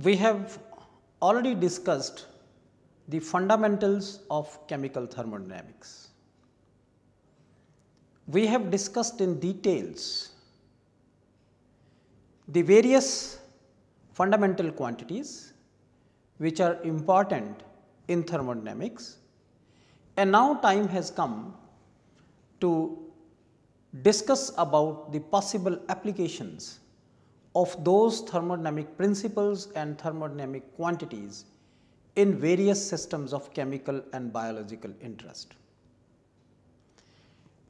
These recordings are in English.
We have already discussed the fundamentals of chemical thermodynamics. We have discussed in details the various fundamental quantities which are important in thermodynamics, and now time has come to discuss about the possible applications of those thermodynamic principles and thermodynamic quantities in various systems of chemical and biological interest.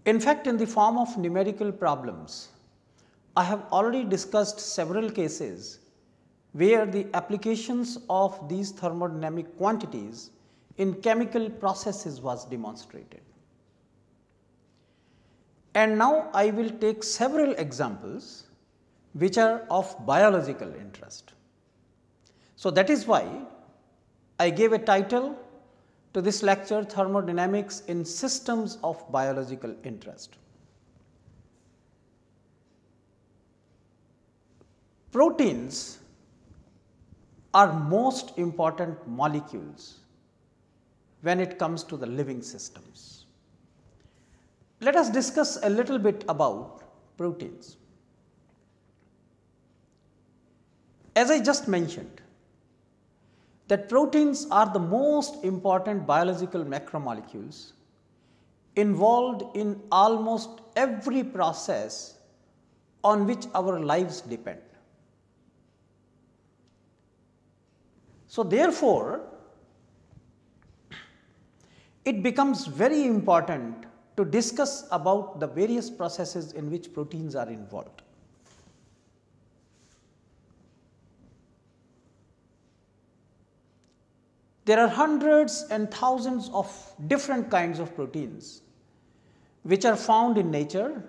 In fact, in the form of numerical problems, I have already discussed several cases where the applications of these thermodynamic quantities in chemical processes was demonstrated. And now I will take several examples which are of biological interest. So that is why I gave a title to this lecture, Thermodynamics in Systems of Biological Interest. Proteins are most important molecules when it comes to the living systems. Let us discuss a little bit about proteins. As I just mentioned, that proteins are the most important biological macromolecules involved in almost every process on which our lives depend. So therefore, it becomes very important to discuss about the various processes in which proteins are involved. There are hundreds and thousands of different kinds of proteins which are found in nature,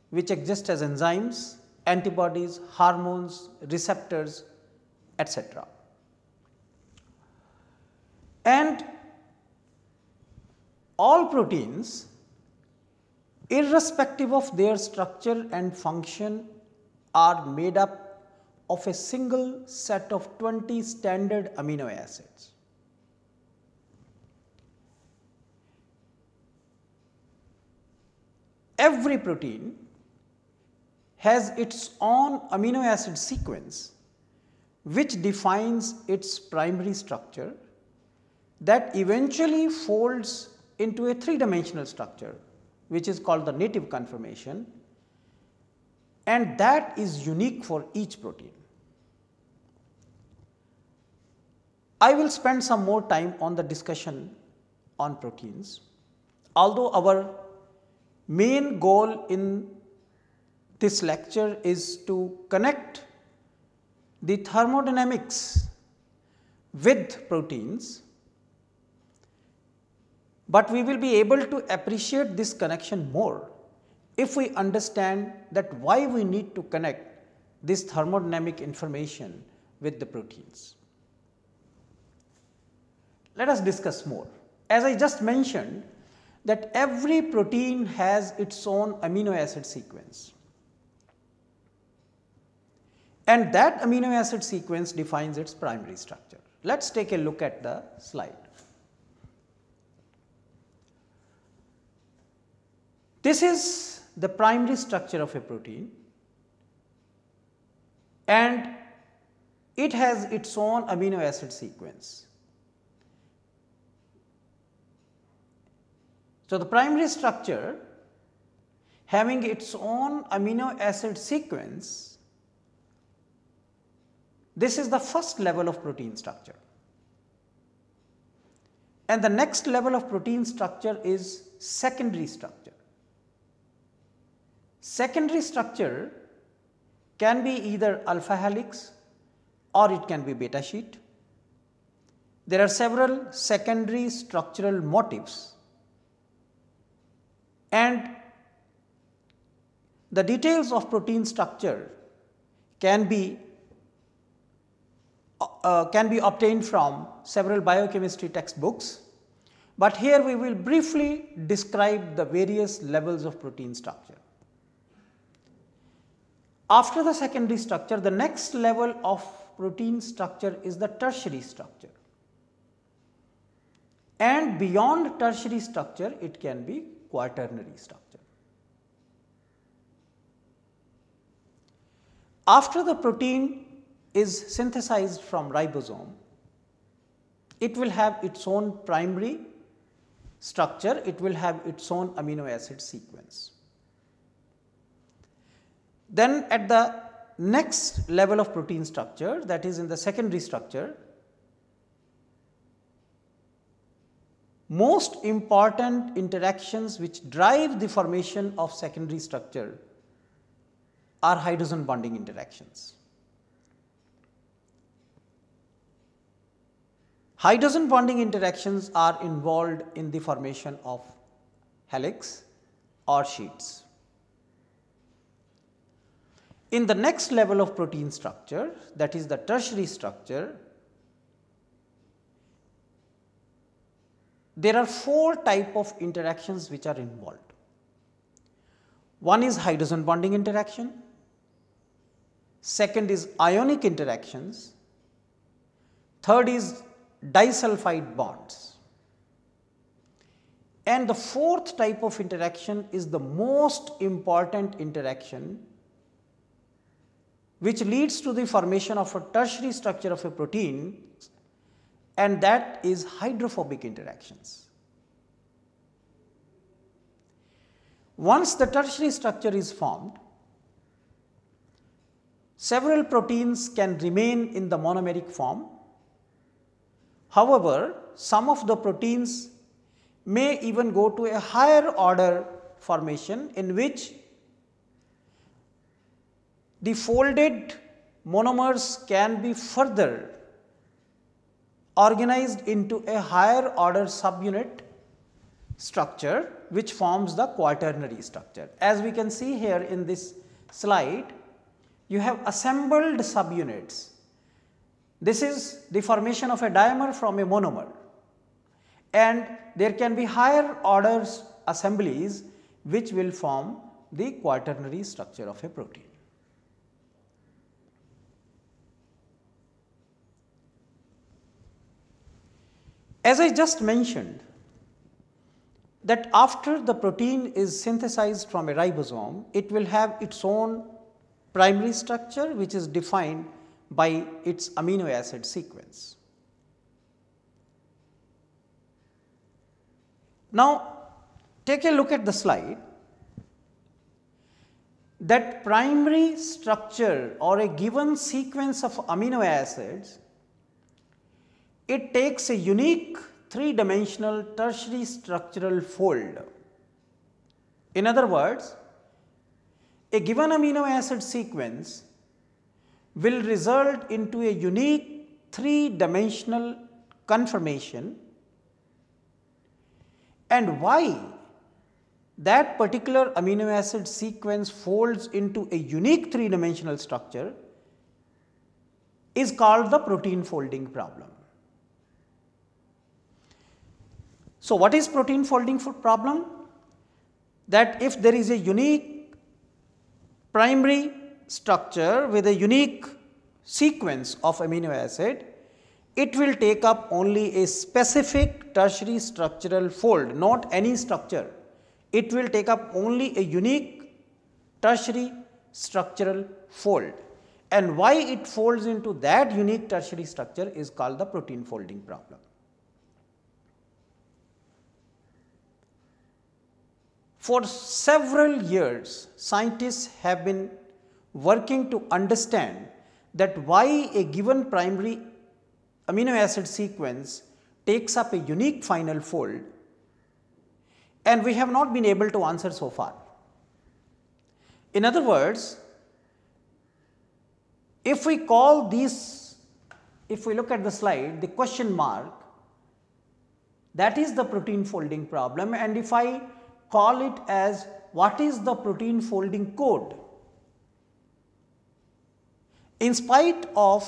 which exist as enzymes, antibodies, hormones, receptors, etc. And all proteins, irrespective of their structure and function, are made up of a single set of 20 standard amino acids. Every protein has its own amino acid sequence which defines its primary structure that eventually folds into a three-dimensional structure which is called the native conformation, and that is unique for each protein. I will spend some more time on the discussion on proteins, although our main goal in this lecture is to connect the thermodynamics with proteins, but we will be able to appreciate this connection more if we understand that why we need to connect this thermodynamic information with the proteins. Let us discuss more. As I just mentioned, that every protein has its own amino acid sequence, and that amino acid sequence defines its primary structure. Let us take a look at the slide. This is the primary structure of a protein, and it has its own amino acid sequence. So, the primary structure having its own amino acid sequence, this is the first level of protein structure, and the next level of protein structure is secondary structure. Secondary structure can be either alpha helix or it can be beta sheet. There are several secondary structural motifs, and the details of protein structure can be obtained from several biochemistry textbooks, but here we will briefly describe the various levels of protein structure. After the secondary structure, the next level of protein structure is the tertiary structure, and beyond tertiary structure it can be quaternary structure. After the protein is synthesized from ribosome, it will have its own primary structure, it will have its own amino acid sequence. Then at the next level of protein structure, that is in the secondary structure, most important interactions which drive the formation of secondary structure are hydrogen bonding interactions. Hydrogen bonding interactions are involved in the formation of helix or sheets. In the next level of protein structure, that is the tertiary structure, there are 4 types of interactions which are involved. One is hydrogen bonding interaction, second is ionic interactions, third is disulfide bonds, and the 4th type of interaction is the most important interaction which leads to the formation of a tertiary structure of a protein, and that is hydrophobic interactions. Once the tertiary structure is formed, several proteins can remain in the monomeric form. However, some of the proteins may even go to a higher order formation in which the folded monomers can be further organized into a higher order subunit structure which forms the quaternary structure. As we can see here in this slide, you have assembled subunits. This is the formation of a dimer from a monomer, and there can be higher order assemblies which will form the quaternary structure of a protein. As I just mentioned, that after the protein is synthesized from a ribosome, it will have its own primary structure which is defined by its amino acid sequence. Now, take a look at the slide. That primary structure or a given sequence of amino acids, it takes a unique 3-dimensional tertiary structural fold. In other words, a given amino acid sequence will result into a unique 3-dimensional conformation, and why that particular amino acid sequence folds into a unique 3-dimensional structure is called the protein folding problem. So, what is protein folding problem? That if there is a unique primary structure with a unique sequence of amino acid, it will take up only a specific tertiary structural fold, not any structure. It will take up only a unique tertiary structural fold, and why it folds into that unique tertiary structure is called the protein folding problem. For several years, scientists have been working to understand that why a given primary amino acid sequence takes up a unique final fold, and we have not been able to answer so far. In other words, if we call these, if we look at the slide, the question mark, that is the protein folding problem, and if I call it as what is the protein folding code. In spite of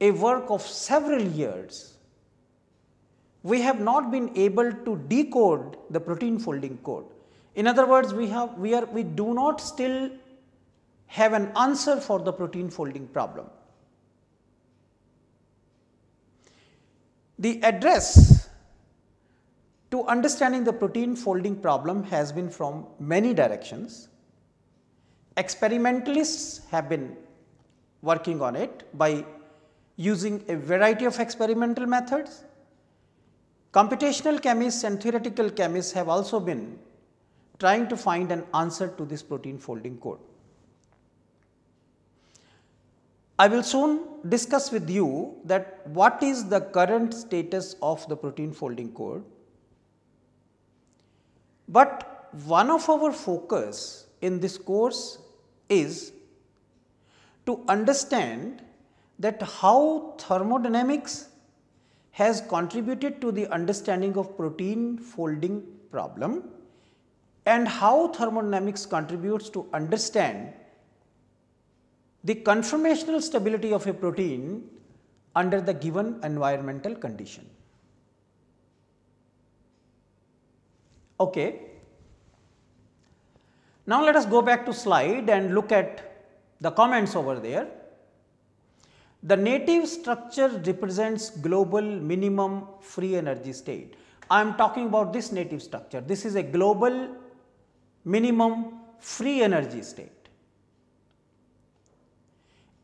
a work of several years, we have not been able to decode the protein folding code. In other words, we do not still have an answer for the protein folding problem. The address to understanding the protein folding problem has been from many directions. Experimentalists have been working on it by using a variety of experimental methods. Computational chemists and theoretical chemists have also been trying to find an answer to this protein folding code. I will soon discuss with you that what is the current status of the protein folding code, but one of our focus in this course is to understand that how thermodynamics has contributed to the understanding of protein folding problem and how thermodynamics contributes to understand the conformational stability of a protein under the given environmental condition. Okay. Now, let us go back to slide and look at the comments over there. The native structure represents global minimum free energy state. I am talking about this native structure. This is a global minimum free energy state.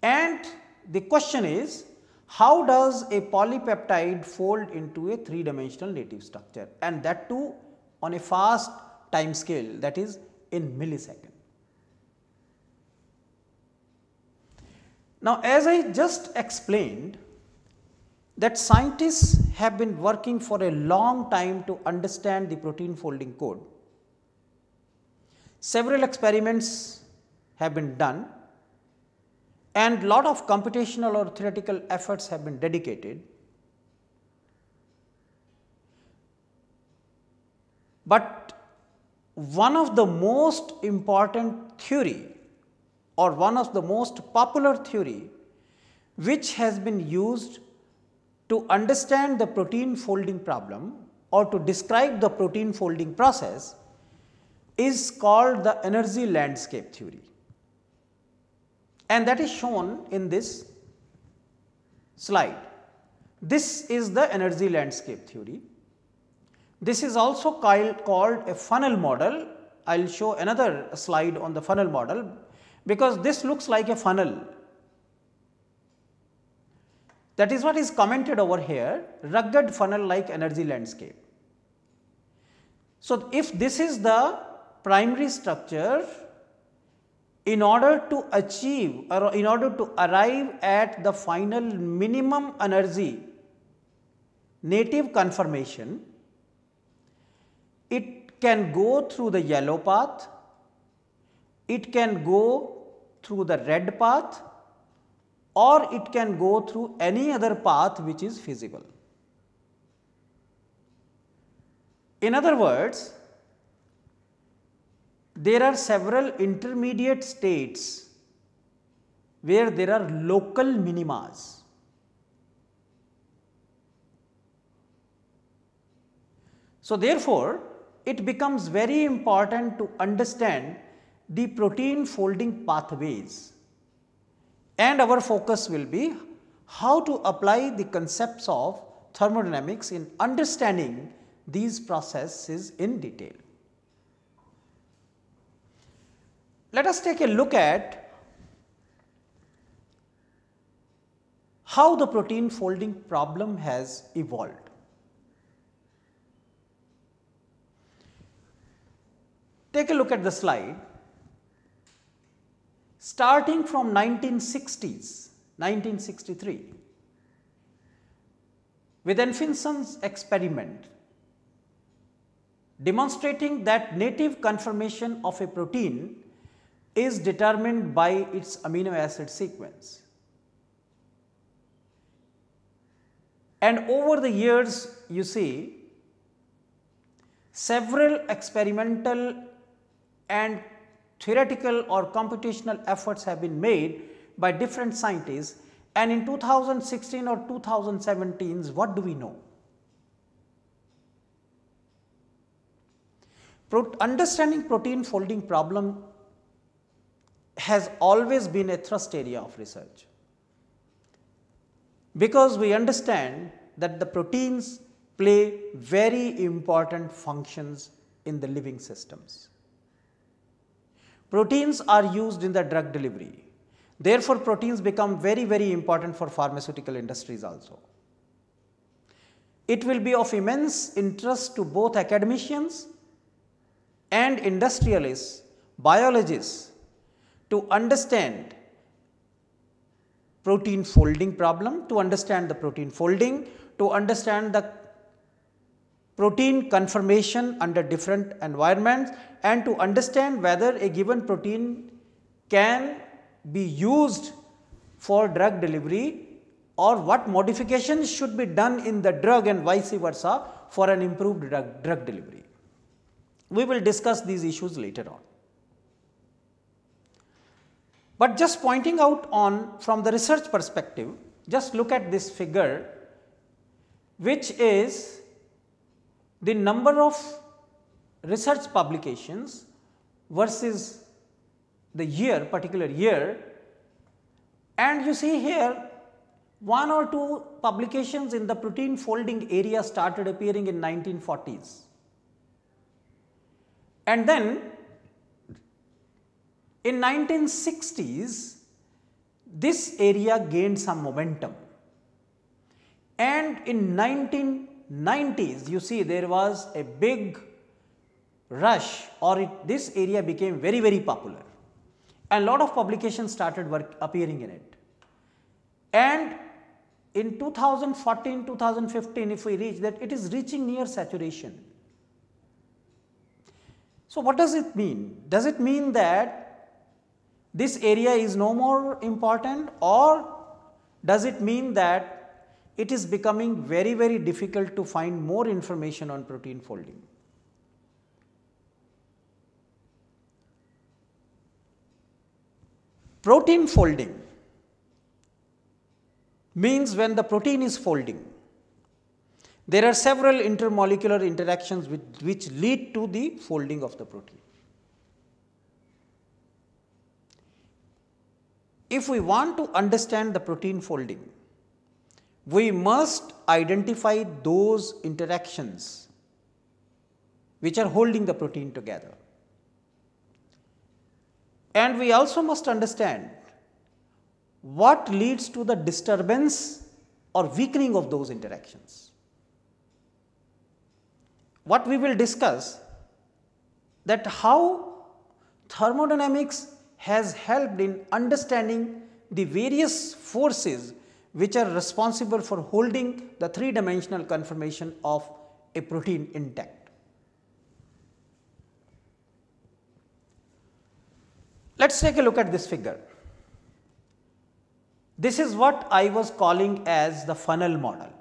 And the question is, how does a polypeptide fold into a 3-dimensional native structure, and that too on a fast time scale, that is in millisecond. Now, as I just explained that scientists have been working for a long time to understand the protein folding code. Several experiments have been done and lot of computational or theoretical efforts have been dedicated. But one of the most important theory or one of the most popular theory which has been used to understand the protein folding problem or to describe the protein folding process is called the energy landscape theory, and that is shown in this slide. This is the energy landscape theory. This is also called a funnel model. I will show another slide on the funnel model, because this looks like a funnel. That is what is commented over here, rugged funnel like energy landscape. So, if this is the primary structure, in order to achieve or in order to arrive at the final minimum energy native conformation, it can go through the yellow path, it can go through the red path, or it can go through any other path which is feasible. In other words, there are several intermediate states where there are local minimas. So, therefore, it becomes very important to understand the protein folding pathways, and our focus will be how to apply the concepts of thermodynamics in understanding these processes in detail. Let us take a look at how the protein folding problem has evolved. Take a look at the slide. Starting from 1960s, 1963, with Anfinson's experiment demonstrating that native conformation of a protein is determined by its amino acid sequence. And over the years, you see, several experimental and theoretical or computational efforts have been made by different scientists, and in 2016 or 2017, what do we know? Understanding protein folding problem has always been a thrust area of research, because we understand that the proteins play very important functions in the living systems. Proteins are used in the drug delivery. Therefore, proteins become very, very important for pharmaceutical industries also. It will be of immense interest to both academicians and industrialists, biologists, to understand protein folding problem, to understand the protein folding, to understand the protein conformation under different environments, and to understand whether a given protein can be used for drug delivery or what modifications should be done in the drug and vice versa for an improved drug delivery. We will discuss these issues later on. But just pointing out on from the research perspective, just look at this figure, which is the number of research publications versus the year, particular year, and you see here 1 or 2 publications in the protein folding area started appearing in 1940s. And then in 1960s, this area gained some momentum, and in 1990s, you see there was a big rush, or this area became very, very popular, and lot of publications started appearing in it. And in 2014, 2015, if we reach that, it is reaching near saturation. So, what does it mean? Does it mean that this area is no more important, or does it mean that it is becoming very, very difficult to find more information on protein folding? Protein folding means when the protein is folding, there are several intermolecular interactions which lead to the folding of the protein. If we want to understand the protein folding, we must identify those interactions which are holding the protein together. And we also must understand what leads to the disturbance or weakening of those interactions. What we will discuss, that how thermodynamics has helped in understanding the various forces which are responsible for holding the three-dimensional conformation of a protein intact. Let us take a look at this figure. This is what I was calling as the funnel model.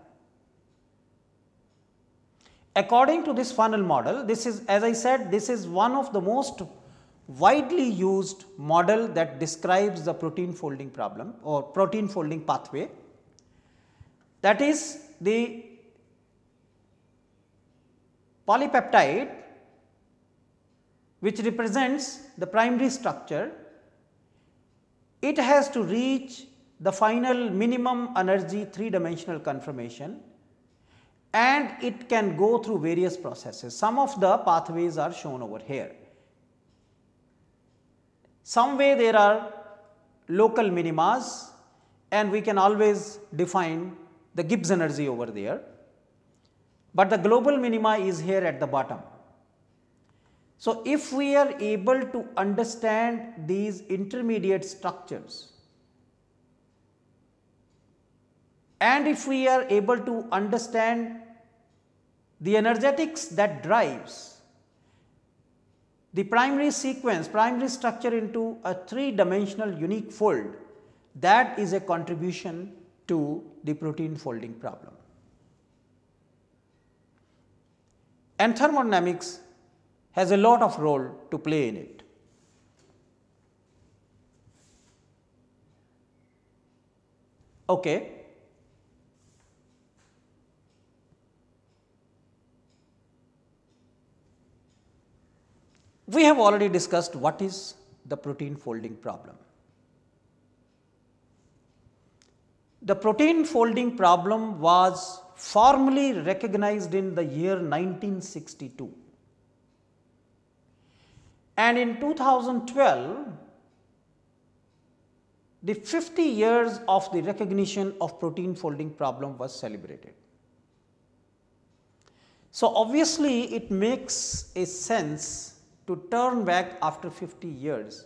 According to this funnel model, this is, as I said, this is one of the most widely used model that describes the protein folding problem or protein folding pathway. That is the polypeptide, which represents the primary structure. It has to reach the final minimum energy three-dimensional conformation, and it can go through various processes. Some of the pathways are shown over here. Some way there are local minimas, and we can always define the Gibbs energy over there, but the global minima is here at the bottom. So, if we are able to understand these intermediate structures, and if we are able to understand the energetics that drives the primary sequence, primary structure into a three-dimensional unique fold, that is a contribution to the protein folding problem. And thermodynamics has a lot of role to play in it. Okay. We have already discussed what is the protein folding problem. The protein folding problem was formally recognized in the year 1962. And in 2012, the 50 years of the recognition of protein folding problem was celebrated. So, obviously, it makes a sense to turn back after 50 years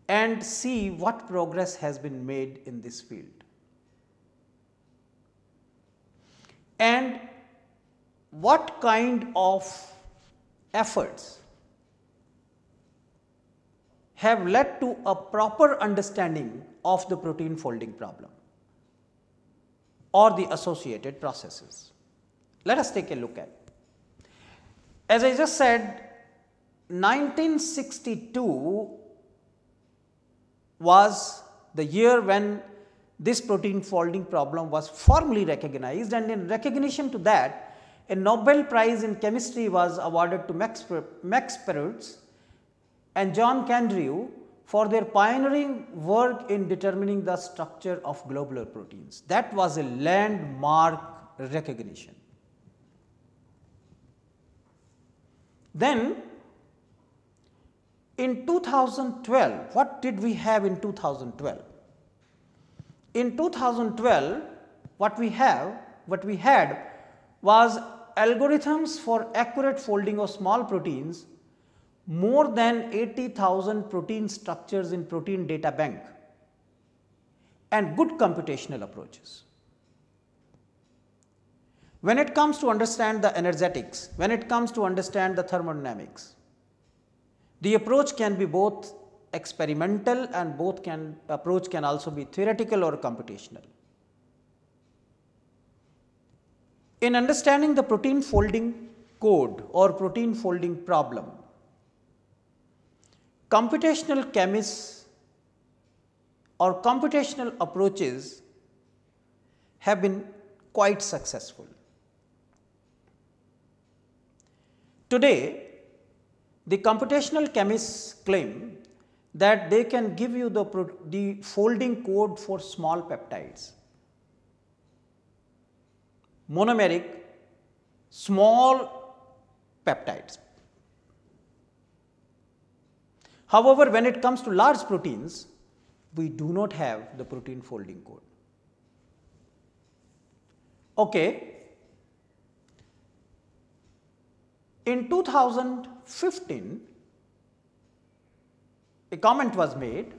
and see what progress has been made in this field. And what kind of efforts have led to a proper understanding of the protein folding problem or the associated processes. Let us take a look at. As I just said, 1962 was the year when this protein folding problem was formally recognized, and in recognition to that, a Nobel Prize in Chemistry was awarded to Max Perutz and John Kendrew for their pioneering work in determining the structure of globular proteins. That was a landmark recognition. Then in 2012, what did we have in 2012? In 2012, what we had was algorithms for accurate folding of small proteins, more than 80,000 protein structures in protein data bank, and good computational approaches. When it comes to understand the energetics, when it comes to understand the thermodynamics, the approach can be both experimental and approach can also be theoretical or computational. In understanding the protein folding code or protein folding problem, computational chemists or computational approaches have been quite successful. Today, the computational chemists claim that they can give you the folding code for small peptides, monomeric small peptides. However, when it comes to large proteins, we do not have the protein folding code. Okay. In 2015, a comment was made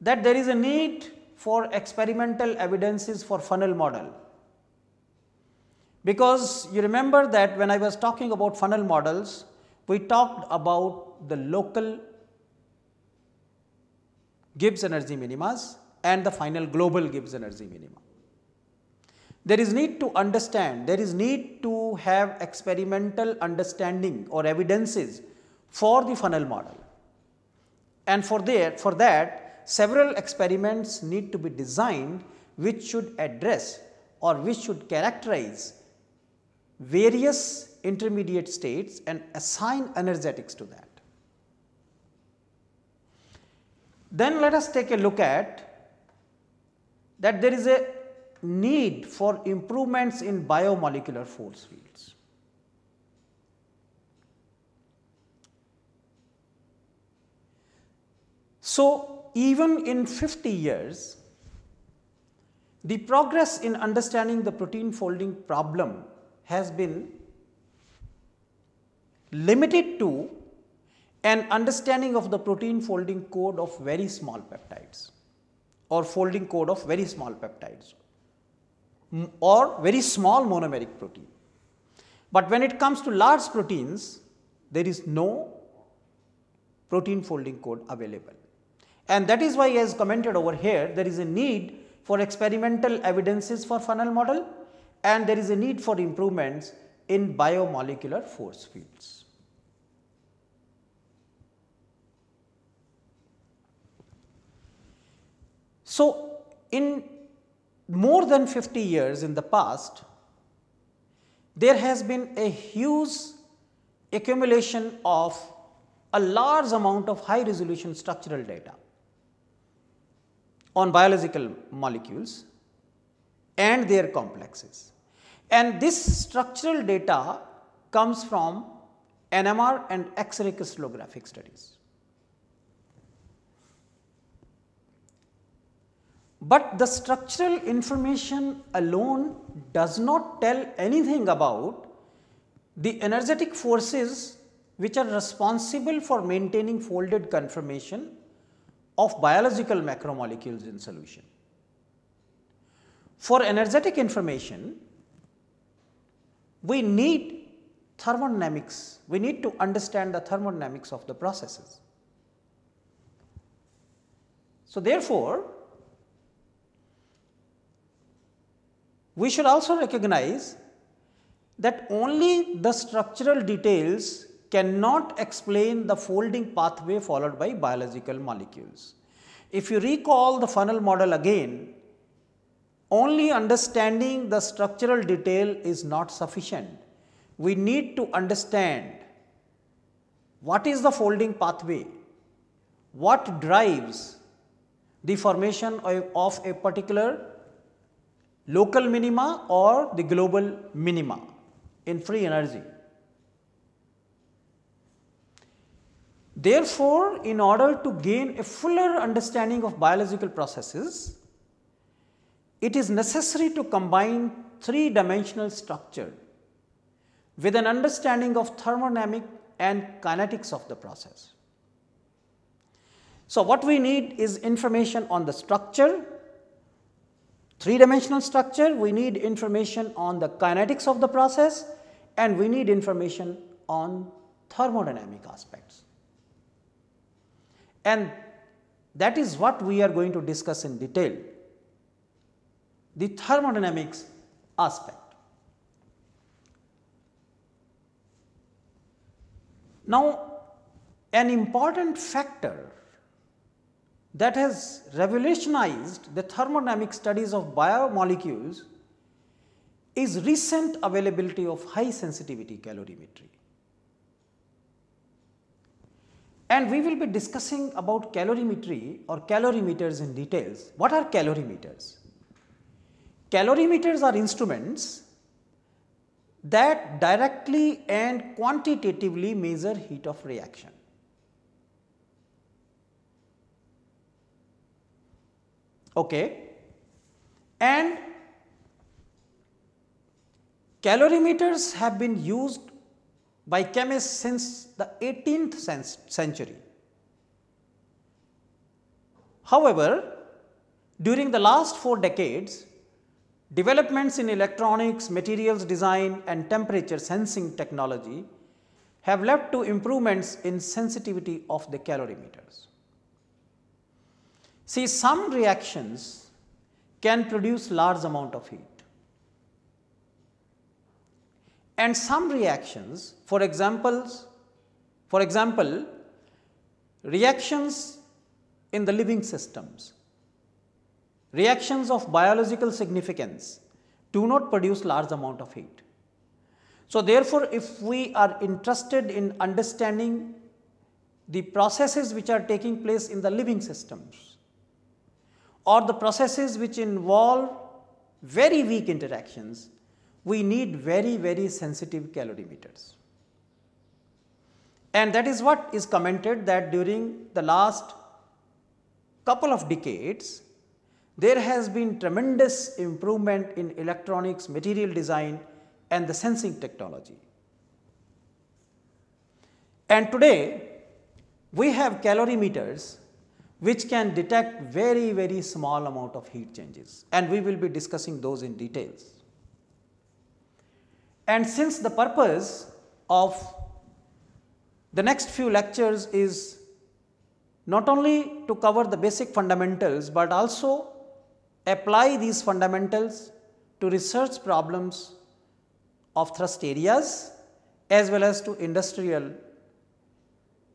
that there is a need for experimental evidences for funnel model, because you remember that when I was talking about funnel models, we talked about the local Gibbs energy minimas and the final global Gibbs energy minima. There is need to understand, there is need to have experimental understanding or evidences for the funnel model, and for that several experiments need to be designed which should address or which should characterize various intermediate states and assign energetics to that. Then let us take a look at that there is a need for improvements in biomolecular force fields. So, even in 50 years, the progress in understanding the protein folding problem has been limited to an understanding of the protein folding code of very small peptides or folding code of very small peptides or very small monomeric protein. But when it comes to large proteins, there is no protein folding code available. And that is why, as commented over here, there is a need for experimental evidences for funnel model, and there is a need for improvements in biomolecular force fields. So, in more than 50 years in the past, there has been a huge accumulation of a large amount of high resolution structural data on biological molecules, and their complexes. And this structural data comes from NMR and X-ray crystallographic studies. But the structural information alone does not tell anything about the energetic forces which are responsible for maintaining folded conformation of biological macromolecules in solution. For energetic information, we need thermodynamics, we need to understand the thermodynamics of the processes. So, therefore, we should also recognize that only the structural details cannot explain the folding pathway followed by biological molecules. If you recall the funnel model again, only understanding the structural detail is not sufficient. We need to understand what is the folding pathway, what drives the formation of a particular local minima or the global minima in free energy. Therefore, in order to gain a fuller understanding of biological processes, it is necessary to combine three-dimensional structure with an understanding of thermodynamic and kinetics of the process. So, what we need is information on the structure, three-dimensional structure, we need information on the kinetics of the process, and we need information on thermodynamic aspects. And that is what we are going to discuss in detail, the thermodynamics aspect. Now, an important factor that has revolutionized the thermodynamic studies of biomolecules is recent availability of high sensitivity calorimetry. And we will be discussing about calorimetry or calorimeters in details. What are calorimeters? Calorimeters are instruments that directly and quantitatively measure heat of reaction. Okay. And calorimeters have been used by chemists since the 18th century. However, during the last 4 decades, developments in electronics, materials design and temperature sensing technology have led to improvements in sensitivity of the calorimeters. See, some reactions can produce large amount of heat, and some reactions, for example, reactions in the living systems, reactions of biological significance do not produce large amount of heat. So, therefore, if we are interested in understanding the processes which are taking place in the living systems or the processes which involve very weak interactions, we need very, very sensitive calorimeters. And that is what is commented, that during the last couple of decades, there has been tremendous improvement in electronics, material design and the sensing technology. And today, we have calorimeters which can detect very, very small amount of heat changes, and we will be discussing those in details. And since the purpose of the next few lectures is not only to cover the basic fundamentals, but also apply these fundamentals to research problems of thrust areas as well as to industrial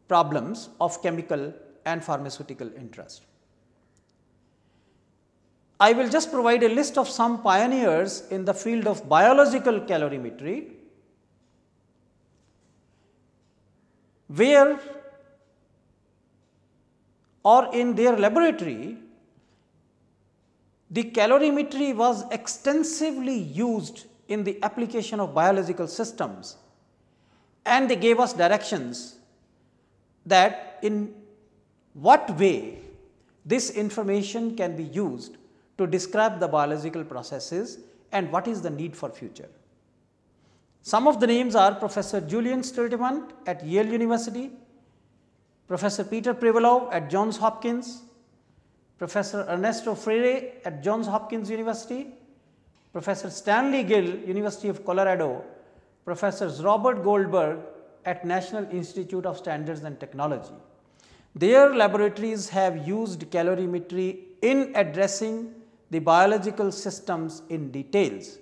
problems of chemical and pharmaceutical interest. I will just provide a list of some pioneers in the field of biological calorimetry, where or in their laboratory The calorimetry was extensively used in the application of biological systems, and they gave us directions that in what way this information can be used to describe the biological processes and what is the need for future. Some of the names are Professor Julian Sturdivant at Yale University, Professor Peter Privalov at Johns Hopkins, Professor Ernesto Freire at Johns Hopkins University, Professor Stanley Gill, University of Colorado, Professors Robert Goldberg at National Institute of Standards and Technology. Their laboratories have used calorimetry in addressing the biological systems in details.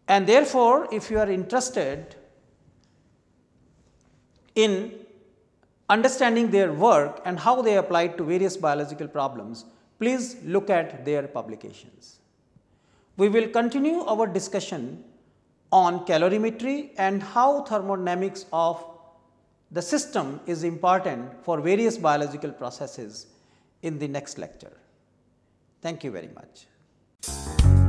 And therefore, if you are interested in understanding their work and how they applied to various biological problems, please look at their publications. We will continue our discussion on calorimetry and how thermodynamics of the system is important for various biological processes in the next lecture. Thank you very much.